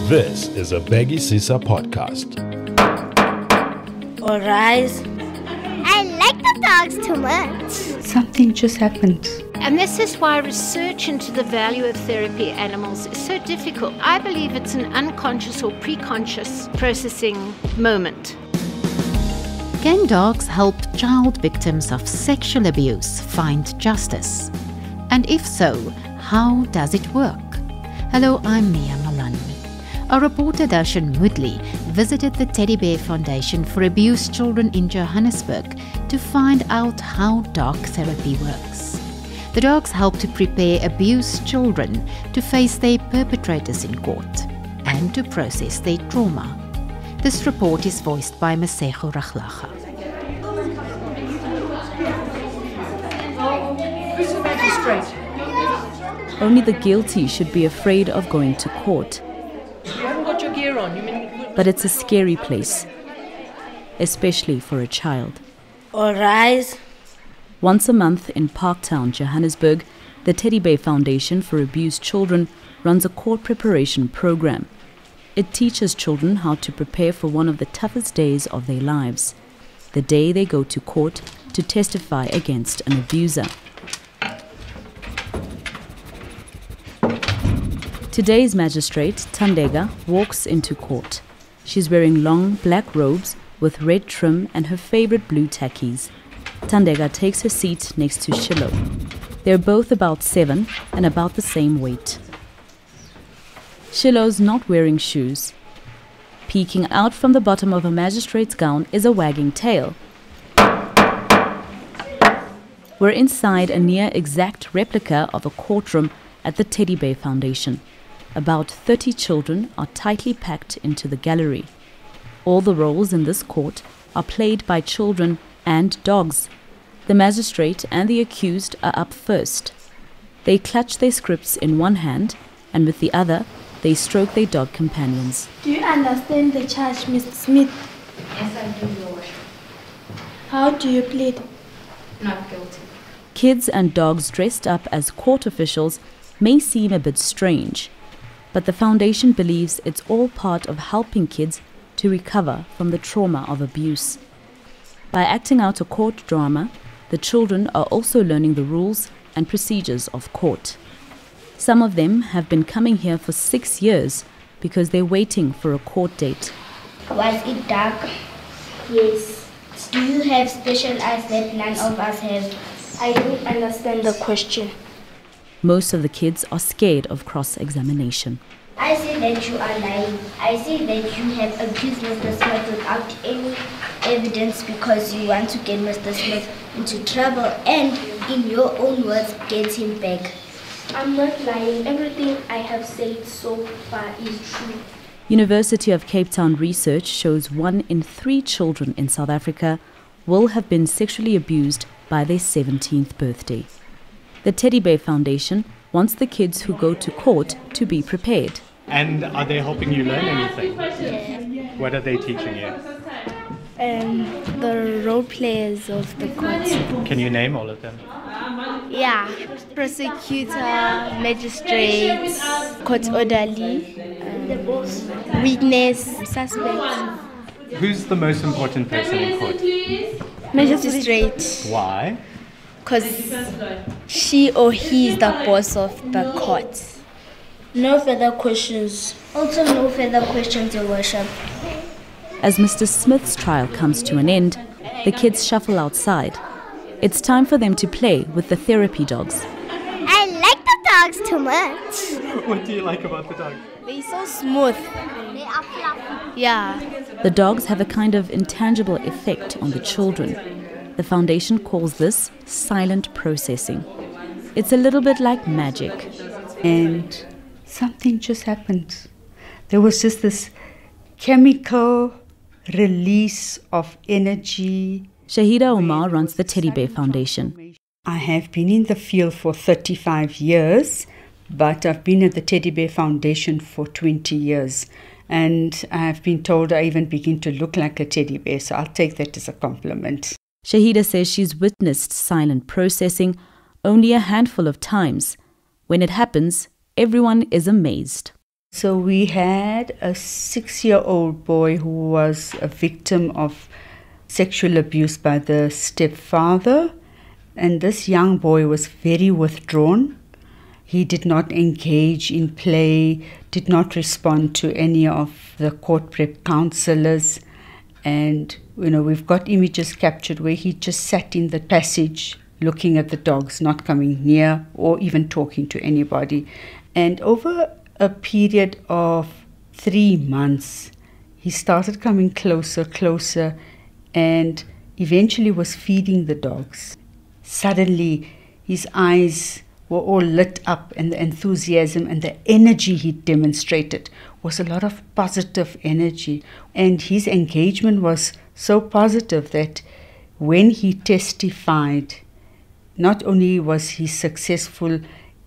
This is a Beggy Sisa podcast. All rise. I like the dogs too much. Something just happened. And this is why research into the value of therapy animals is so difficult. I believe it's an unconscious or preconscious processing moment. Can dogs help child victims of sexual abuse find justice? And if so, how does it work? Hello, I'm Mia Malan. Our reporter Darshan Moodley visited the Teddy Bear Foundation for Abused Children in Johannesburg to find out how dog therapy works. The dogs help to prepare abused children to face their perpetrators in court and to process their trauma. This report is voiced by Masego Raglaga. Who's the magistrate? Only the guilty should be afraid of going to court. You haven't got your gear on. But it's a scary place, especially for a child. All rise. Once a month in Parktown, Johannesburg, the Teddy Bear Foundation for Abused Children runs a court preparation program. It teaches children how to prepare for one of the toughest days of their lives, the day they go to court to testify against an abuser. Today's magistrate, Thandeka, walks into court. She's wearing long black robes with red trim and her favorite blue tackies. Thandeka takes her seat next to Shiloh. They're both about 7 and about the same weight. Shiloh's not wearing shoes. Peeking out from the bottom of a magistrate's gown is a wagging tail. We're inside a near-exact replica of a courtroom at the Teddy Bear Foundation. About 30 children are tightly packed into the gallery. All the roles in this court are played by children and dogs. The magistrate and the accused are up first. They clutch their scripts in one hand, and with the other, they stroke their dog companions. Do you understand the charge, Mr. Smith? Yes, I do, Your Worship. How do you plead? Not guilty. Kids and dogs dressed up as court officials may seem a bit strange, but the foundation believes it's all part of helping kids to recover from the trauma of abuse. By acting out a court drama, the children are also learning the rules and procedures of court. Some of them have been coming here for 6 years because they're waiting for a court date. Was it dark? Yes. Do you have special eyes that none of us have? I don't understand the question. Most of the kids are scared of cross-examination. I see that you are lying. I see that you have accused Mr. Smith without any evidence because you want to get Mr. Smith into trouble and, in your own words, get him back. I'm not lying. Everything I have said so far is true. University of Cape Town research shows 1 in 3 children in South Africa will have been sexually abused by their 17th birthday. The Teddy Bear Foundation wants the kids who go to court to be prepared. And are they helping you learn anything? Yeah. What are they teaching you? The role players of the court. Can you name all of them? Yeah. Prosecutor, magistrate, court orderly, witness, suspect. Who's the most important person in court? Magistrate. Why? Because she or he is the boss of the court. No further questions. Also, no further questions, Your Worship. As Mr. Smith's trial comes to an end, the kids shuffle outside. It's time for them to play with the therapy dogs. I like the dogs too much. What do you like about the dog? They're so smooth. They are fluffy. Yeah. The dogs have a kind of intangible effect on the children. The foundation calls this silent processing. It's a little bit like magic. And something just happened. There was just this chemical release of energy. Shahida Omar runs the Teddy Bear Foundation. I have been in the field for 35 years, but I've been at the Teddy Bear Foundation for 20 years. And I've been told I even begin to look like a teddy bear, so I'll take that as a compliment. Shahida says she's witnessed silent processing only a handful of times. When it happens, everyone is amazed. So we had a 6-year-old boy who was a victim of sexual abuse by the stepfather. And this young boy was very withdrawn. He did not engage in play, did not respond to any of the court prep counselors. And, we've got images captured where he just sat in the passage looking at the dogs, not coming near or even talking to anybody. And over a period of 3 months, he started coming closer, and eventually was feeding the dogs. Suddenly, his eyes were all lit up, and the enthusiasm and the energy he demonstrated was a lot of positive energy. And his engagement was so positive that when he testified, not only was he successful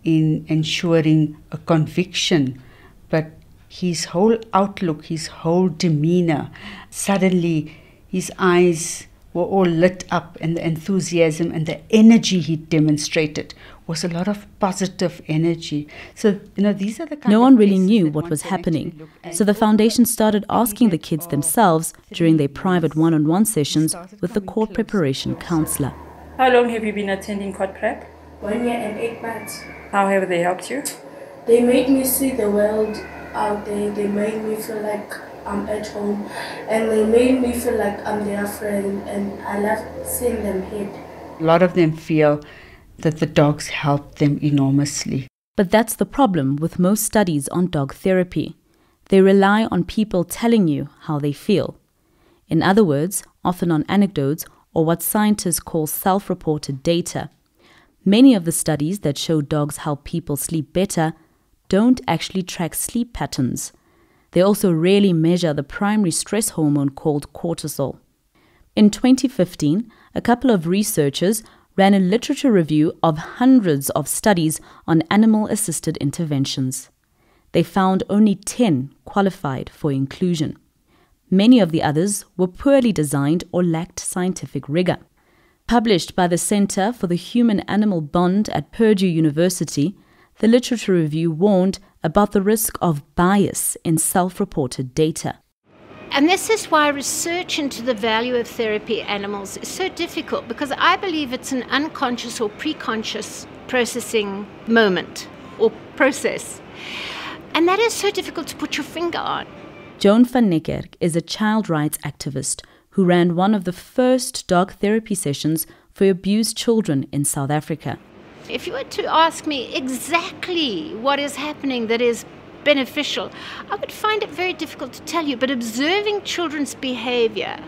in ensuring a conviction, but his whole outlook, his whole demeanor, suddenly his eyes were all lit up, and the enthusiasm and the energy he demonstrated was a lot of positive energy. So, these are the kind No of one really places knew that what one was can happening. actually look at. So the foundation started asking the kids themselves during their private one-on-one sessions with the court preparation counselor. How long have you been attending court prep? 1 year and 8 months. How have they helped you? They made me see the world out there. They made me feel like I'm at home. And they made me feel like I'm their friend. And I love seeing them hit. A lot of them feel that the dogs help them enormously. But that's the problem with most studies on dog therapy. They rely on people telling you how they feel. In other words, often on anecdotes or what scientists call self-reported data. Many of the studies that show dogs help people sleep better don't actually track sleep patterns. They also rarely measure the primary stress hormone called cortisol. In 2015, a couple of researchers ran a literature review of hundreds of studies on animal-assisted interventions. They found only 10 qualified for inclusion. Many of the others were poorly designed or lacked scientific rigor. Published by the Center for the Human-Animal Bond at Purdue University, the literature review warned about the risk of bias in self-reported data. And this is why research into the value of therapy animals is so difficult, because I believe it's an unconscious or preconscious processing moment or process. And that is so difficult to put your finger on. Joan van Niekerk is a child rights activist who ran one of the first dog therapy sessions for abused children in South Africa. If you were to ask me exactly what is happening that is beneficial, I would find it very difficult to tell you. But observing children's behavior,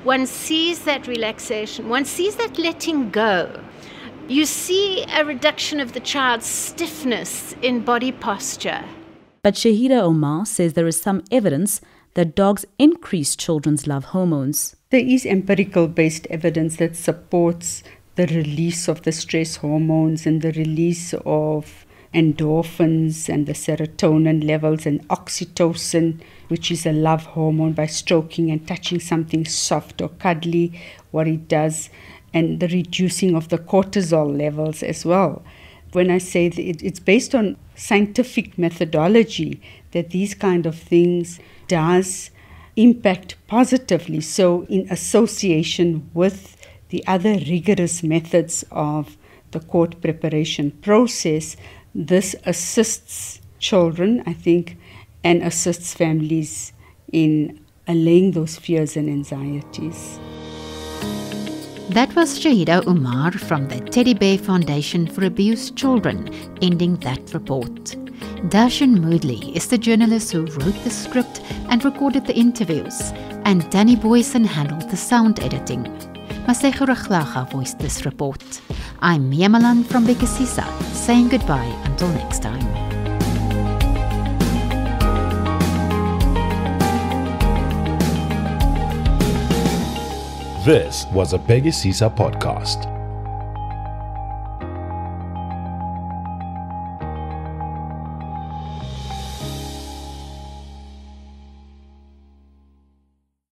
one sees that relaxation, one sees that letting go. You see a reduction of the child's stiffness in body posture. But Shahida Omar says there is some evidence that dogs increase children's love hormones. There is empirical-based evidence that supports the release of the stress hormones and the release of endorphins and the serotonin levels and oxytocin, which is a love hormone, by stroking and touching something soft or cuddly, what it does, and the reducing of the cortisol levels as well. When I say that it's based on scientific methodology that these kind of things does impact positively. So in association with the other rigorous methods of the court preparation process, this assists children, I think, and assists families in allaying those fears and anxieties. That was Shahida Umar from the Teddy Bear Foundation for Abused Children, ending that report. Darshan Moodley is the journalist who wrote the script and recorded the interviews, and Danny Boyson handled the sound editing. Masego Raglaga voiced this report. I'm Mia Malan from Bekasisa, saying goodbye until next time. This was a Peggy Sisa podcast.